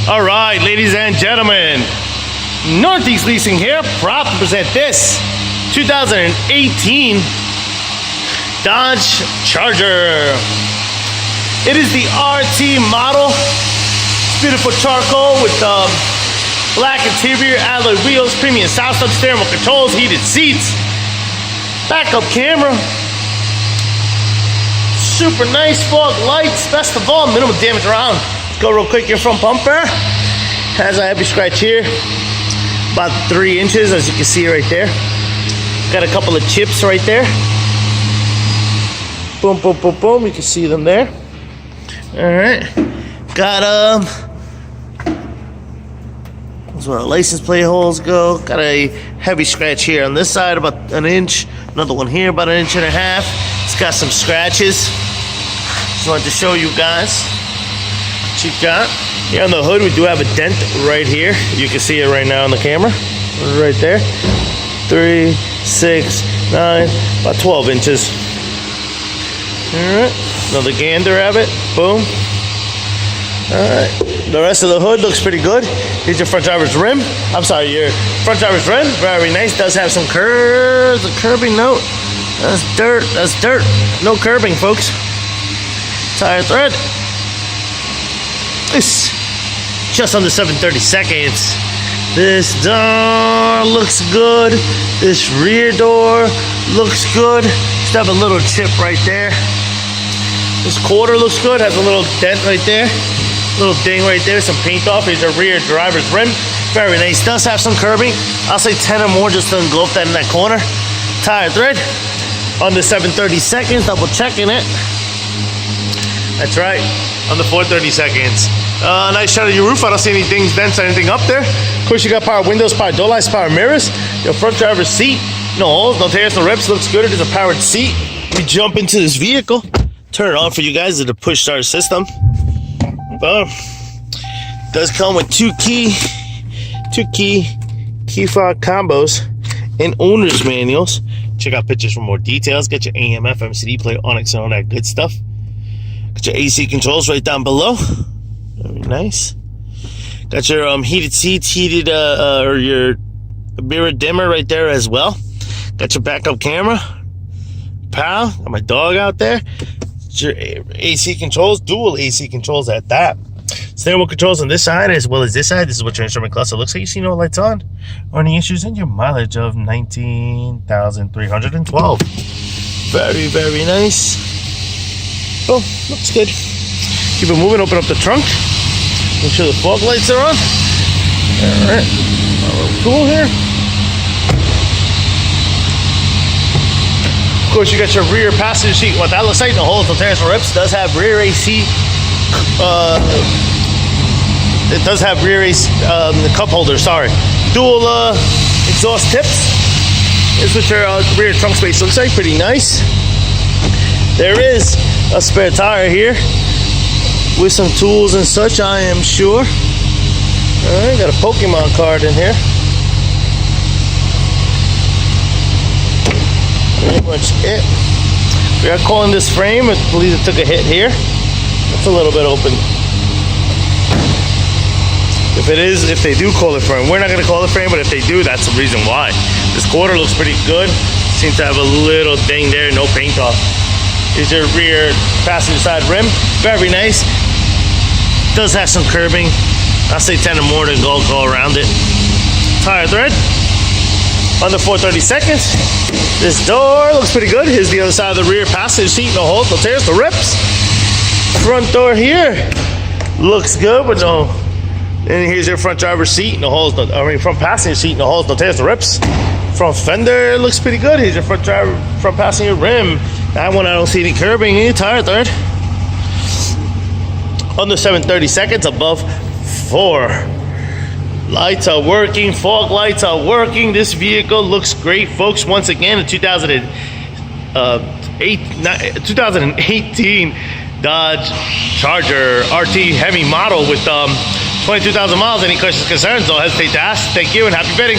All right, ladies and gentlemen, Northeast Leasing here, proud to present this 2018 Dodge Charger. It is the RT model. Beautiful charcoal with black interior, alloy wheels, premium sound system, steering wheel controls, heated seats, backup camera, super nice fog lights. Best of all, minimal damage around. Let's go real quick. Your front bumper has a heavy scratch here, about 3 inches, as you can see right there. Got a couple of chips right there. Boom, boom, boom, boom. You can see them there. All right. Got that's where our license plate holes go. Got a heavy scratch here on this side, about 1 inch. Another one here, about 1.5 inches. It's got some scratches. Just wanted to show you guys what you got. Here on the hood, we do have a dent right here. You can see it right now on the camera. Right there. 3, 6, 9, about 12 inches. Alright. Another gander of it. Boom. Alright. The rest of the hood looks pretty good. Here's your front driver's rim. I'm sorry, your front driver's rim. Very nice. Does have some curves. A curbing note. That's dirt. That's dirt. No curbing, folks. Tire thread. This just under 730 seconds. This door looks good. This rear door looks good. Just have a little chip right there. This quarter looks good. Has a little dent right there. Little ding right there. Some paint off. Here's a rear driver's rim. Very nice. Does have some curbing. I'll say 10 or more just to engulf that in that corner. Tire thread. Under 730 seconds. Double checking it. That's right. Under 430 seconds. Nice shot of your roof. I don't see any dents or anything up there. Of course, you got power windows, power door lights, power mirrors. Your front driver's seat. No holes, no tears, no rips. Looks good. It is a powered seat. We jump into this vehicle. Turn it on for you guys to the push start system. Does come with two key fob combos and owner's manuals. Check out pictures for more details. Got your AM, FM, CD player, Onyx, and all that good stuff. Got your AC controls right down below. Very nice. Got your heated seats, or your mirror dimmer right there as well. Got your backup camera. Pow. Got my dog out there. Got your AC controls, dual AC controls at that. Steering wheel controls on this side as well as this side. This is what your instrument cluster looks like. You see no lights on or any issues, and your mileage of 19,312. Very, very nice. Oh, looks good. Keep it moving. Open up the trunk. Make sure the fog lights are on. Alright. Cool here. Of course, you got your rear passenger seat. What that looks like, no holes, no tears, no rips. Does have rear AC. It does have rear AC cup holder. Sorry. Dual exhaust tips. This is what your rear trunk space looks like. Pretty nice. There is a spare tire here with some tools and such, I am sure. Alright, got a Pokemon card in here. Pretty much it. We are calling this frame. I believe it took a hit here. It's a little bit open. If they do call it frame, we're not going to call it frame, but if they do, that's the reason why. This quarter looks pretty good. Seems to have a little ding there, no paint off. Is your rear passenger side rim. Very nice. Does have some curbing. I'll say 10 or more to go around it. Tire thread. Under 430 seconds. This door looks pretty good. Here's the other side of the rear passenger seat. No holes, no tears, no rips. Front door here. Looks good, but no. And here's your front driver's seat. No holes, front passenger seat. No holes, no tears, no rips. Front fender looks pretty good. Here's your front passenger rim. That one, I don't see any curbing. Any tire thread. Under 730 seconds, above 4. Lights are working. Fog lights are working. This vehicle looks great, folks. Once again, a 2018 Dodge Charger RT heavy model with 22,000 miles. Any questions, concerns, don't hesitate to ask. Thank you and happy bidding.